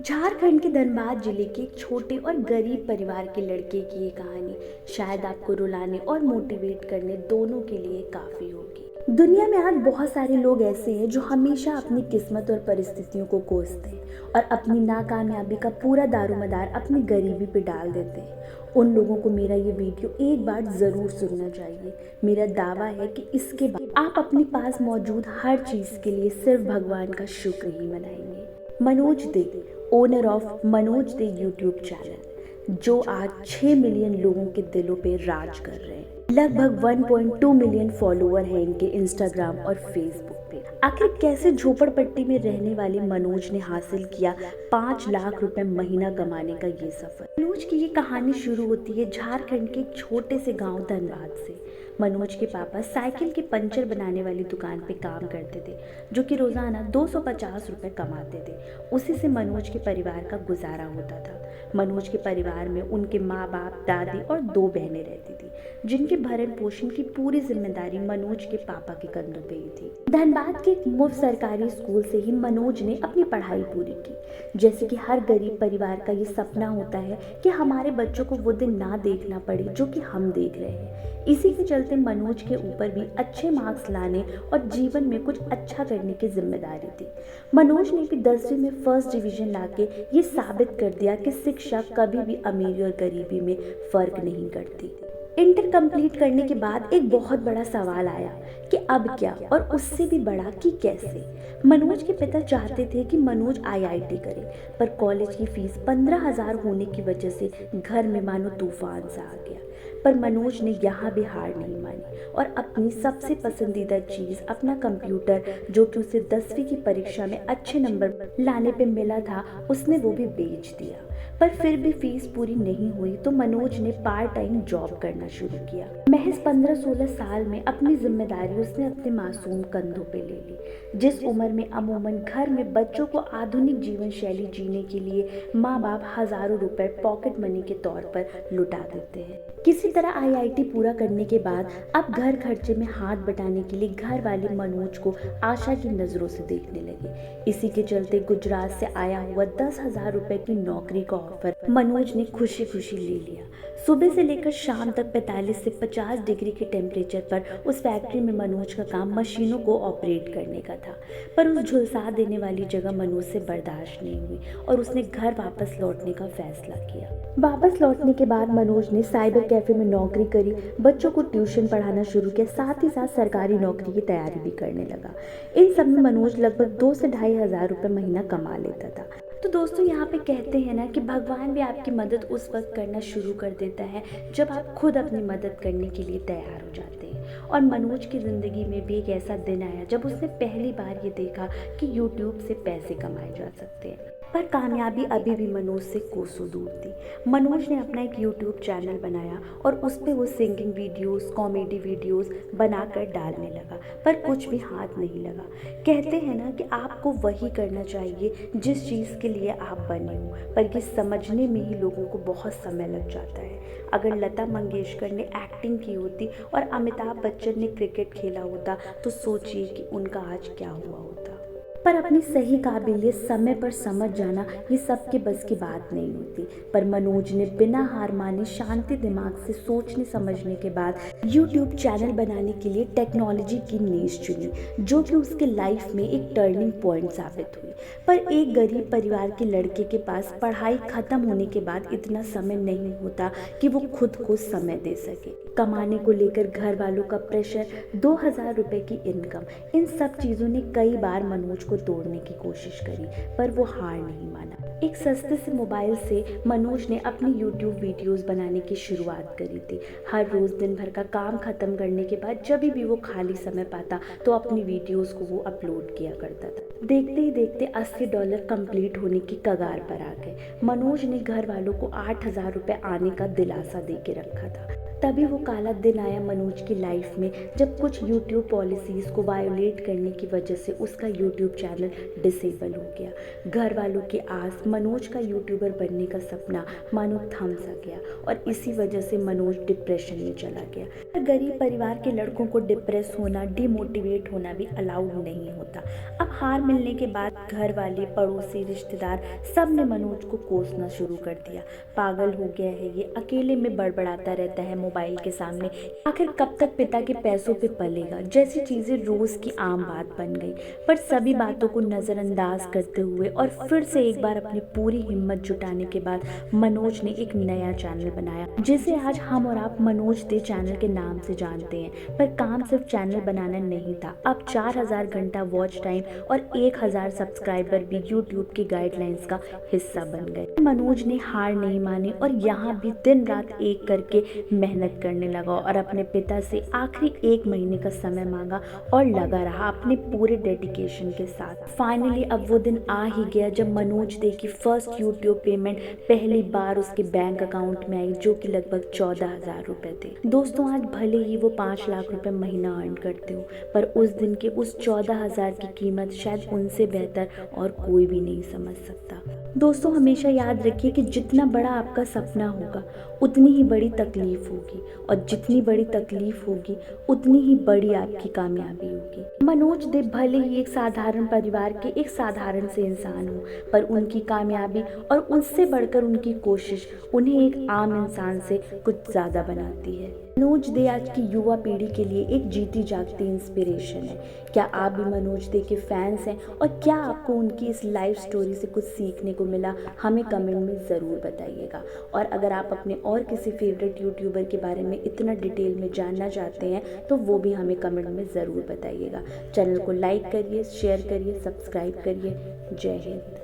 झारखंड के धनबाद जिले के एक छोटे और गरीब परिवार के लड़के की ये कहानी शायद आपको रुलाने और मोटिवेट करने दोनों के लिए काफी होगी। दुनिया में आज बहुत सारे लोग ऐसे हैं जो हमेशा अपनी किस्मत और परिस्थितियों को कोसते हैं और अपनी नाकामयाबी का पूरा दारोमदार अपनी गरीबी पे डाल देते हैं। उन लोगों को मेरा ये वीडियो एक बार जरूर सुनना चाहिए। मेरा दावा है कि इसके बाद आप अपने पास मौजूद हर चीज के लिए सिर्फ भगवान का शुक्र ही मनाएंगे। Manoj Dey, owner of Manoj Dey YouTube channel, जो आज 6 मिलियन लोगों के दिलों पे राज कर रहे हैं। लगभग 1.2 मिलियन फॉलोअर हैं इनके इंस्टाग्राम और फेसबुक पे। आखिर कैसे झोपड़पट्टी में रहने वाले मनोज ने हासिल किया 5 लाख रुपए महीना कमाने का ये सफर। मनोज की ये कहानी शुरू होती है झारखंड के एक छोटे से गांव धनबाद से। मनोज के पापा साइकिल के पंचर बनाने वाली दुकान पे काम करते थे, जो कि रोजाना 250 रुपए कमाते थे। उसी से मनोज के परिवार का गुजारा होता था। मनोज के परिवार में उनके माँ बाप, दादी और 2 बहनें रहती थी, जिनके भरण पोषण की पूरी जिम्मेदारी मनोज के पापा के कंधों पे ही थी। धनबाद के एक मुफ्त सरकारी स्कूल से ही मनोज ने अपनी पढ़ाई पूरी की। जैसे कि हर गरीब परिवार का ये सपना होता है कि हमारे बच्चों को वो दिन ना देखना पड़े जो कि हम देख रहे हैं। इसी के चलते मनोज के ऊपर भी अच्छे मार्क्स लाने और जीवन में कुछ अच्छा करने की जिम्मेदारी थी। मनोज ने भी 10वीं में फर्स्ट डिवीजन लाके ये साबित कर दिया कि शिक्षा कभी भी अमीरी और गरीबी में फर्क नहीं करती। इंटर कंप्लीट करने के बाद एक बहुत बड़ा सवाल आया कि अब क्या, और उससे भी बड़ा कि कैसे। मनोज के पिता चाहते थे कि मनोज आईआईटी करे, पर कॉलेज की फीस 15,000 होने की वजह से घर में मानो तूफान सा आ गया। पर मनोज ने यहाँ भी हार नहीं मानी और अपनी सबसे पसंदीदा चीज़, अपना कंप्यूटर, जो कि उसे 10वीं की परीक्षा में अच्छे नंबर लाने पे मिला था, उसने वो भी बेच दिया। पर फिर भी फीस पूरी नहीं हुई तो मनोज ने पार्ट टाइम जॉब करना शुरू किया। महज 15-16 साल में अपनी जिम्मेदारी उसने अपने मासूम कंधों पे ले ली। जिस उम्र में अमूमन घर में बच्चों को आधुनिक जीवन शैली जीने के लिए माँ बाप हजारों रुपए पॉकेट मनी के तौर पर लुटा देते हैं। किसी तरह आईआईटी पूरा करने के बाद अब घर खर्चे में हाथ बटाने के लिए घर वाले मनोज को आशा की नजरों से देखने लगे। इसी के चलते गुजरात से आया हुआ 10,000 रुपए की नौकरी का ऑफर मनोज ने खुशी खुशी ले लिया। सुबह से लेकर शाम तक 45 से 50 डिग्री के टेम्परेचर पर उस फैक्ट्री में मनोज का काम मशीनों को ऑपरेट करने का था। पर उस झुलसा देने वाली जगह मनोज से बर्दाश्त नहीं हुई और उसने घर वापस लौटने का फैसला किया। वापस लौटने के बाद मनोज ने साइबर कैफे में नौकरी करी, बच्चों को ट्यूशन पढ़ाना शुरू किया, साथ ही साथ सरकारी नौकरी की तैयारी भी करने लगा। इन सब में मनोज लगभग 2 से 2,500 रुपए महीना कमा लेता था। तो दोस्तों, यहाँ पे कहते हैं ना कि भगवान भी आपकी मदद उस वक्त करना शुरू कर देता है जब आप खुद अपनी मदद करने के लिए तैयार हो जाते हैं। और मनोज की ज़िंदगी में भी एक ऐसा दिन आया जब उसने पहली बार ये देखा कि यूट्यूब से पैसे कमाए जा सकते हैं। पर कामयाबी अभी भी मनोज से कोसों दूर थी। मनोज ने अपना एक यूट्यूब चैनल बनाया और उस पर वो सिंगिंग वीडियोस, कॉमेडी वीडियोस बनाकर डालने लगा, पर कुछ भी हाथ नहीं लगा। कहते हैं ना कि आपको वही करना चाहिए जिस चीज़ के लिए आप बने हो, पर ये समझने में ही लोगों को बहुत समय लग जाता है। अगर लता मंगेशकर ने एक्टिंग की होती और अमिताभ बच्चन ने क्रिकेट खेला होता तो सोचिए कि उनका आज क्या हुआ होता। पर अपनी सही काबिलियत समय पर समझ जाना ये सबके बस की बात नहीं होती। पर मनोज ने बिना हार माने शांति दिमाग से सोचने समझने के बाद YouTube चैनल बनाने के लिए टेक्नोलॉजी की नीश चुनी, जो कि उसके लाइफ में एक टर्निंग पॉइंट साबित हुई। पर एक गरीब परिवार के लड़के के पास पढ़ाई खत्म होने के बाद इतना समय नहीं होता कि वो खुद को समय दे सके। कमाने को लेकर घर वालों का प्रेशर, 2,000 रुपए की इनकम, इन सब चीज़ों ने कई बार मनोज को तोड़ने की कोशिश करी, पर वो हार नहीं माना। एक सस्ते से मोबाइल से मनोज ने अपनी YouTube वीडियोस बनाने की शुरुआत करी थी। हर रोज़ दिन भर का काम खत्म करने के बाद जब भी वो खाली समय पाता तो अपनी वीडियोस को वो अपलोड किया करता था। देखते ही देखते $80 कंप्लीट होने की कगार पर आ गए। मनोज ने घर वालों को 8,000 रुपए आने का दिलासा दे के रखा था। तभी वो काला दिन आया मनोज की लाइफ में, जब कुछ यूट्यूब पॉलिसीज़ को वायोलेट करने की वजह से उसका यूट्यूब चैनल डिसेबल हो गया। घर वालों की आस, मनोज का यूट्यूबर बनने का सपना मानो थम सा गया और इसी वजह से मनोज डिप्रेशन में चला गया। गरीब परिवार के लड़कों को डिप्रेस होना, डिमोटिवेट होना भी अलाउड नहीं होता। अब हार मिलने के बाद घर वाले, पड़ोसी, रिश्तेदार सब ने मनोज को कोसना शुरू कर दिया। पागल हो गया है ये, अकेले में बड़बड़ाता रहता है मोबाइल के सामने, आखिर कब तक पिता के पैसों पे पलेगा, जैसी चीज़ें रोज़ की आम बात बन गई। पर सभी बातों को नज़रअंदाज करते हुए और फिर से एक बार अपनी पूरी हिम्मत जुटाने के बाद मनोज ने एक नया चैनल बनाया, जिसे आज हम और आप मनोज दे चैनल के नाम से जानते हैं। पर काम सिर्फ चैनल बनाना नहीं था, अब 4000 घंटा वॉच टाइम और 1000 सब्सक्राइबर भी यूट्यूब की गाइडलाइंस का हिस्सा बन गए। मनोज ने हार नहीं मानी और यहाँ भी दिन रात एक करके मेहनत करने लगा और अपने पिता से आखिरी 1 महीने का समय मांगा और लगा रहा अपने पूरे डेडिकेशन के साथ। फाइनली अब वो दिन आ ही गया जब मनोज दे की फर्स्ट यूट्यूब पेमेंट पहली बार उसके बैंक अकाउंट में आई, जो कि लगभग 14,000 रुपए थे। दोस्तों, आज भले ही वो 5 लाख रुपए महीना अर्न करते हो, पर उस दिन के उस 14,000 की कीमत शायद उनसे बेहतर और कोई भी नहीं समझ सकता। दोस्तों, हमेशा याद रखिए कि जितना बड़ा आपका सपना होगा उतनी ही बड़ी तकलीफ होगी, और जितनी बड़ी तकलीफ होगी उतनी ही बड़ी आपकी कामयाबी होगी। मनोज दे भले ही एक साधारण परिवार के एक साधारण से इंसान हो, पर उनकी कामयाबी और उससे बढ़कर उनकी कोशिश उन्हें एक आम इंसान से कुछ ज़्यादा बनाती है। मनोज दे आज की युवा पीढ़ी के लिए एक जीती जागती इंस्पिरेशन है। क्या आप भी मनोज दे के फैंस हैं, और क्या आपको उनकी इस लाइफ स्टोरी से कुछ सीखने को मिला? हमें कमेंट में ज़रूर बताइएगा। और अगर आप अपने और किसी फेवरेट यूट्यूबर के बारे में इतना डिटेल में जानना चाहते हैं तो वो भी हमें कमेंट में ज़रूर बताइएगा। चैनल को लाइक करिए, शेयर करिए, सब्सक्राइब करिए। जय हिंद।